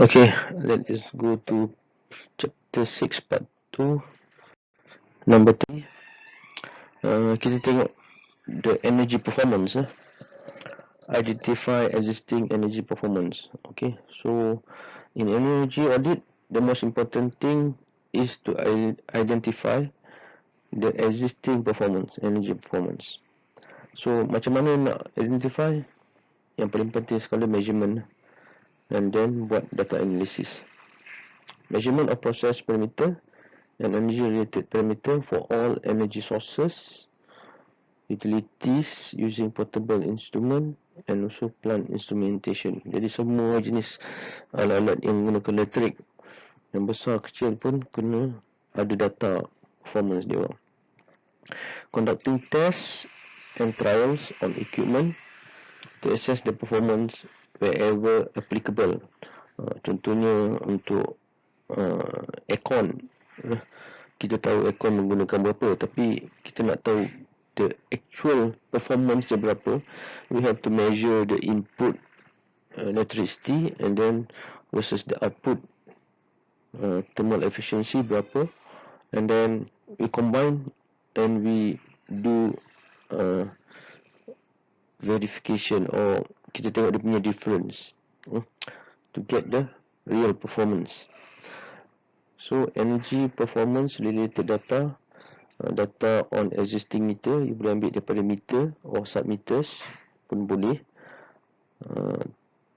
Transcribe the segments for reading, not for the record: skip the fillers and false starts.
Okay, let us go to chapter 6 part 2, number 3. Kita tengok the energy performance. Identify existing energy performance. Okay, so in energy audit, the most important thing is to identify the existing performance, energy performance. So macam mana nak identify? Yang paling penting sekali measurement, and then buat data analysis. Measurement of process parameter and energy related parameter for all energy sources, utilities using portable instrument, and also plant instrumentation. Jadi semua jenis alat-alat yang menggunakan elektrik, yang besar kecil pun kena ada data performance dia orang. Conducting tests and trials on equipment to assess the performance wherever applicable. Contohnya untuk aircon, kita tahu aircon menggunakan berapa, tapi kita nak tahu the actual performance dia berapa. We have to measure the input electricity and then versus the output thermal efficiency berapa, and then we combine and we do verification, or kita tengok dia punya difference to get the real performance. So energy performance related data, data on existing meter, you boleh ambil daripada meter or submeters pun boleh.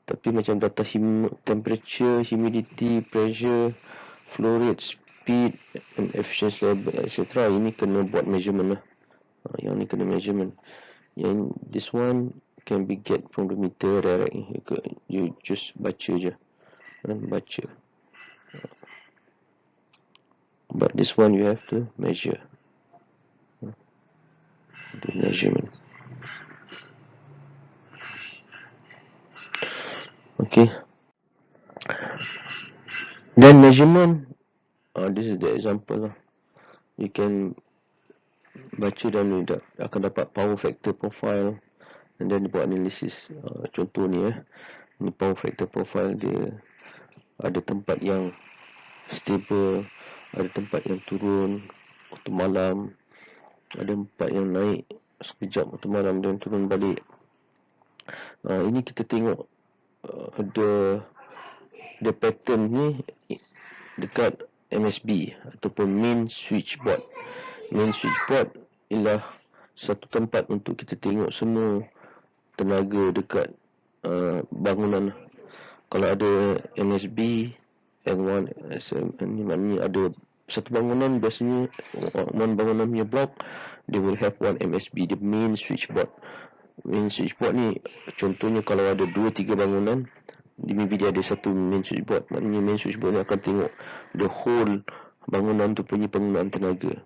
Tapi macam data temperature, humidity, pressure, flow rate, speed and efficiency level, etc. Ini kena buat measurement lah. Yang ni kena measurement. Yang this one can be get from the meter direct. You just baca je, baca. But this one you have to measure. The measurement. Okay. Then measurement. This is the example lah. You can baca dan you akan dapat power factor profile, and then buat analisis. Contoh ni ni power factor profile dia. Ada tempat yang stable, ada tempat yang turun waktu malam, ada tempat yang naik sekejap waktu malam dan turun balik. Ini kita tengok the pattern ni dekat MSB ataupun main switchboard. Main switchboard ialah satu tempat untuk kita tengok semua tenaga dekat bangunan. Kalau ada MSB N1 SM, ni maknanya ada satu bangunan, biasanya one bangunan punya block, they will have one MSB, the main switchboard. Main switchboard ni contohnya kalau ada 2-3 bangunan, maybe dia ada satu main switchboard. Maknanya main switchboard ni akan tengok the whole bangunan tu punya penggunaan tenaga.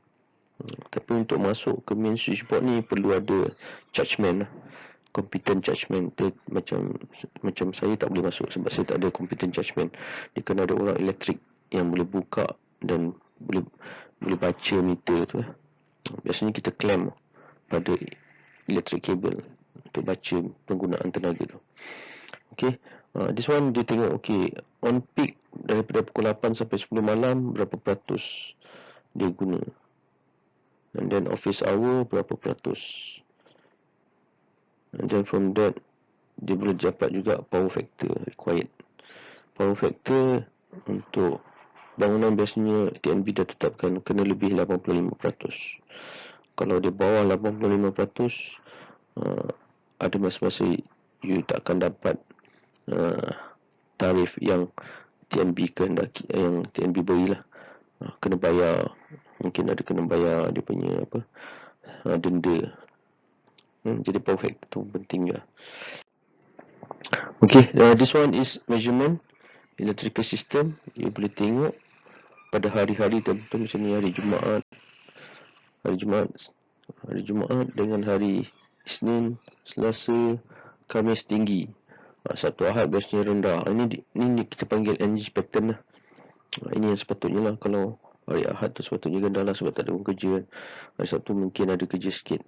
Tapi untuk masuk ke main switchboard ni perlu ada judgement lah, competent judgement. Macam saya tak boleh masuk sebab saya tak ada competent judgement. Dia kena ada orang elektrik yang boleh buka dan boleh baca meter tu. Biasanya kita clamp pada electric cable untuk baca penggunaan tenaga tu. Okay, this one dia tengok, okay, on peak daripada pukul 8 sampai 10 malam berapa peratus dia guna, and then office hour berapa peratus, and then from that dia boleh dapat juga power factor required. Power factor untuk bangunan biasanya TNB dah tetapkan kena lebih 85%. Kalau dia bawah 85%, ada masa-masa you takkan dapat tarif yang TNB kehendaki, yang TNB berilah. Kena bayar, mungkin ada kena bayar dia punya denda. Jadi power factor tu penting juga. Okay, this one is measurement electrical system. You boleh tengok pada hari-hari tertentu, macam ni hari Jumaat dengan hari Isnin, Selasa, Khamis tinggi, Sabtu Ahad biasanya rendah. Ini kita panggil energy pattern lah. Ini yang sepatutnya lah. Kalau hari Ahad tu sepatutnya rendah lah sebab tak ada orang kerja. Hari Sabtu mungkin ada kerja sikit.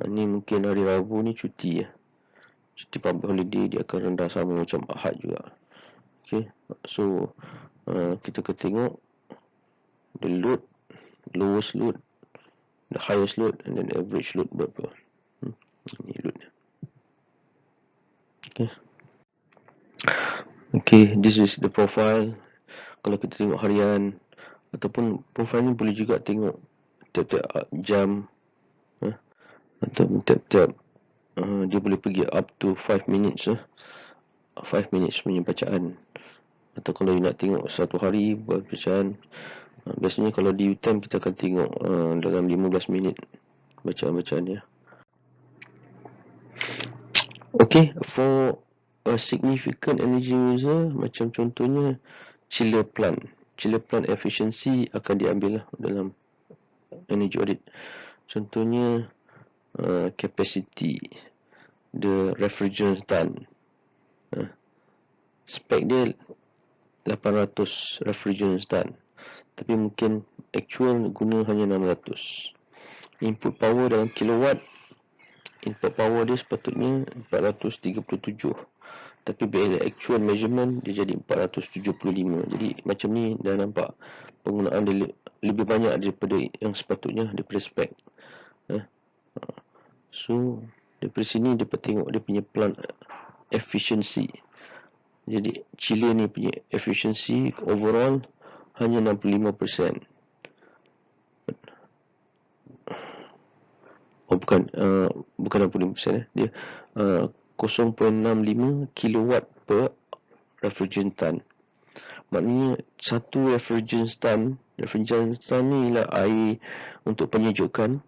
Ini mungkin hari Rabu ni cuti ya. Cuti public holiday, dia akan rendah sama macam Ahad juga. Okay, so kita akan tengok the load, lowest load, the highest load, and then average load berapa. Ini load. Okay, this is the profile. Kalau kita tengok harian ataupun profile ni boleh juga tengok tiap-tiap jam, atau tiap-tiap dia boleh pergi up to 5 minutes 5 minutes punya bacaan. Atau kalau you nak tengok satu hari bacaan, biasanya kalau di UTM kita akan tengok dalam 15 minit bacaan-bacaan dia. Okay, for a significant energy user, macam contohnya chiller plant efficiency akan diambil lah dalam energy audit. Contohnya capacity, the refrigerant ton, spec dia 800 refrigerant ton, tapi mungkin actual guna hanya 600. Input power dalam kilowatt, input power dia sepatutnya 437, tapi bila actual measurement dia jadi 475. Jadi macam ni dah nampak penggunaan dia lebih banyak daripada yang sepatutnya daripada spec. So daripada sini dapat tengok dia punya plant efficiency. Jadi chiller ni punya efficiency overall hanya 65%. Bukan 65%, dia 0.65 kilowatt per refrigerant ton. Maknanya satu refrigerant ton ni ialah air untuk penyejukan.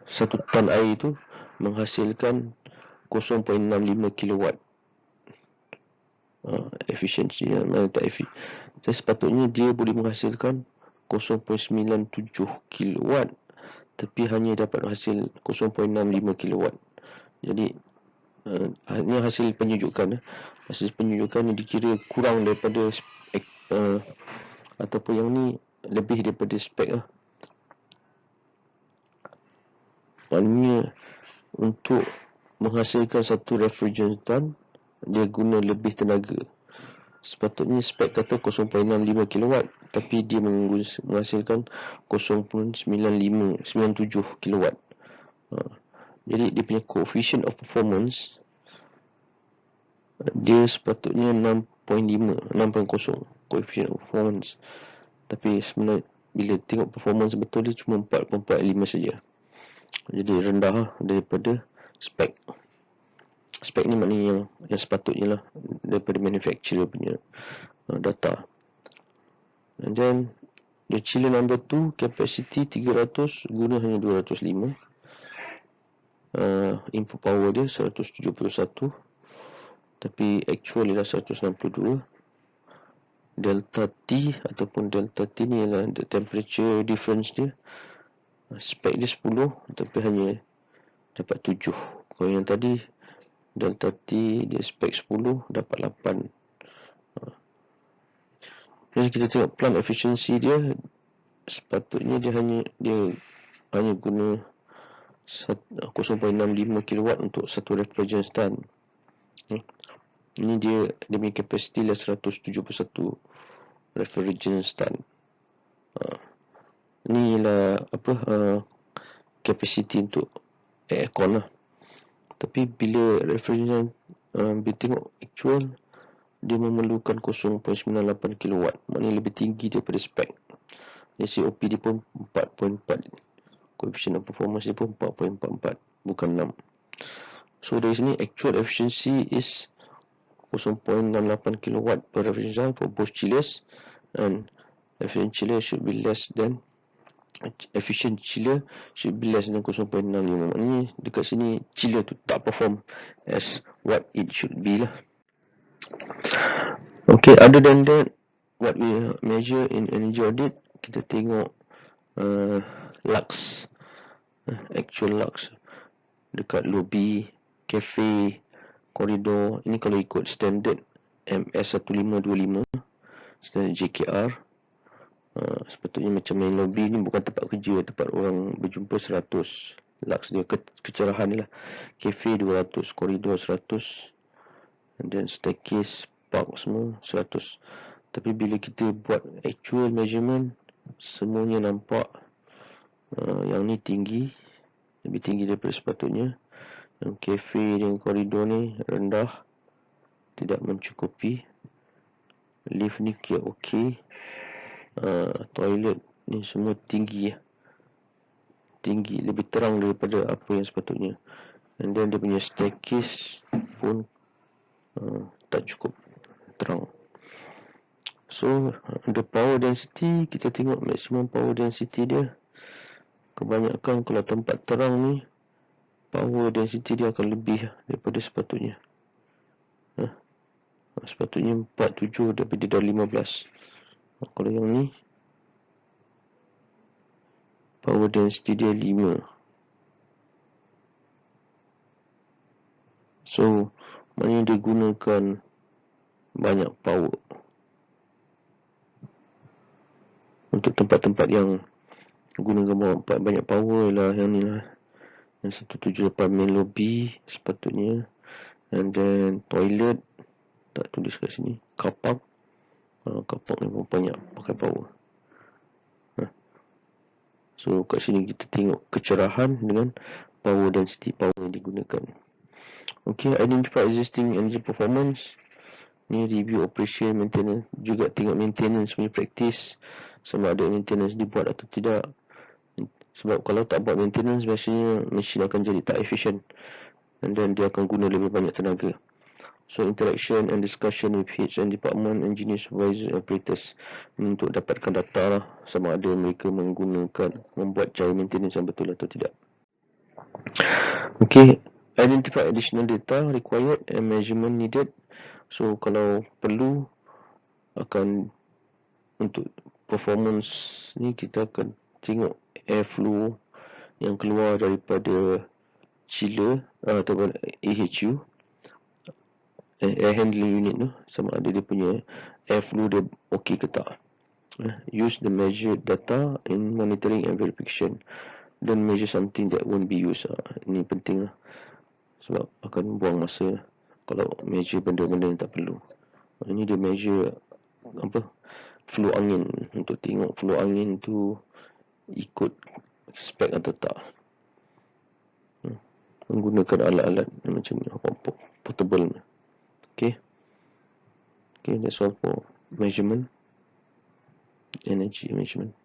Satu ton air itu menghasilkan 0.65 kilowatt. Efisiensi mana tak efisien. Sepatutnya dia boleh menghasilkan 0.97 kilowatt, tapi hanya dapat hasil 0.65 kilowatt. Jadi ini hasil penyejukan. Hasil penyejukan ni dikira kurang daripada ataupun yang ni lebih daripada spek lah. Maknanya untuk menghasilkan satu refrigerant ton, dia guna lebih tenaga. Sepatutnya spek kata 0.65 kilowatt, tapi dia menghasilkan 0.97 kilowatt. Jadi dia punya coefficient of performance dia sepatutnya 6.0 coefficient of performance, tapi sebenarnya bila tengok performance betul dia cuma 4.45 saja. Jadi rendah daripada spek. Spek ni maknanya yang sepatutnya lah daripada manufacturer punya data. And then the chiller number 2 capacity 300 guna hanya 205. Input power dia 171, tapi actual ialah 162. Delta T ataupun delta T ni ialah the temperature difference dia. Spek dia 10, tapi hanya dapat 7. Kalau yang tadi delta T dia spek 10, dapat 8. Jadi kita tengok plant efficiency dia, sepatutnya dia hanya guna 0.65 kilowatt untuk satu refrigerant ton. Ini dia punya capacity lah 171 refrigerant ton. Ini ialah capacity untuk aircon lah. Tapi bila refrigerant bila tengok actual, dia memerlukan 0.98 kilowatt. Maknanya lebih tinggi daripada spek. COP dia pun 4.4. Coefficient of performance dia pun 4.44, bukan 6. So dari sini actual efficiency is 0.68 kilowatt per refrigerant for both chillers, and efficient chiller should be less than 0.65. Maknanya dekat sini chiller tu tak perform as what it should be lah. Okay, other than that, what we measure in energy audit, kita tengok lux, actual lux dekat lobby, cafe, koridor. Ini kalau ikut standard MS1525, standard JKR. Sepatutnya macam main lobby ni bukan tempat kerja, tempat orang berjumpa, 100 lux dia, kecerahan ni lah. Cafe 200, koridor 100, and then staircase, park semua 100. Tapi bila kita buat actual measurement, semuanya nampak yang ni tinggi, lebih tinggi daripada sepatutnya. Yang kafe dengan koridor ni rendah, tidak mencukupi. Lift ni kira okey. Toilet ni semua tinggi, tinggi, lebih terang daripada apa yang sepatutnya. And then dia punya staircase pun tak cukup terang. So the power density, kita tengok maximum power density dia. Kebanyakan kalau tempat terang ni, power density dia akan lebih daripada sepatutnya. Sepatutnya 47, tapi dia dah 15. Kalau yang ni, power density dia 5. So maknanya dia gunakan banyak power untuk tempat-tempat yang gunakan banyak power lah. Yang ni lah, yang 178 main lobby sepatutnya. And then toilet tak tulis kat sini. Car park ni pun banyak pakai power. So kat sini kita tengok kecerahan dengan power density, power yang digunakan. Okay, identify existing energy performance. Ni review operation, maintenance. Juga tengok maintenance punya practice, sama ada maintenance dibuat atau tidak. Sebab kalau tak buat maintenance, biasanya mesin akan jadi tak efficient, and then dia akan guna lebih banyak tenaga. So interaction and discussion with heads and department, engineer, supervisor, operators, ini untuk dapatkan data lah, sama ada mereka membuat cara maintenance yang betul atau tidak. Okay, identify additional data required and measurement needed. So kalau perlu, akan untuk performance ni kita akan tengok airflow yang keluar daripada chiller ataupun AHU, air handling unit tu, sama ada dia punya airflow dia okey ke tak. Use the measured data in monitoring and verification. Don't measure something that won't be used. Ini penting lah, sebab akan buang masa kalau measure benda-benda yang tak perlu. Ini dia measure flow angin, untuk tengok flow angin tu ikut spek atau tak. Menggunakan alat-alat macam ni, portable. Okay, that's all for measurement, energy measurement.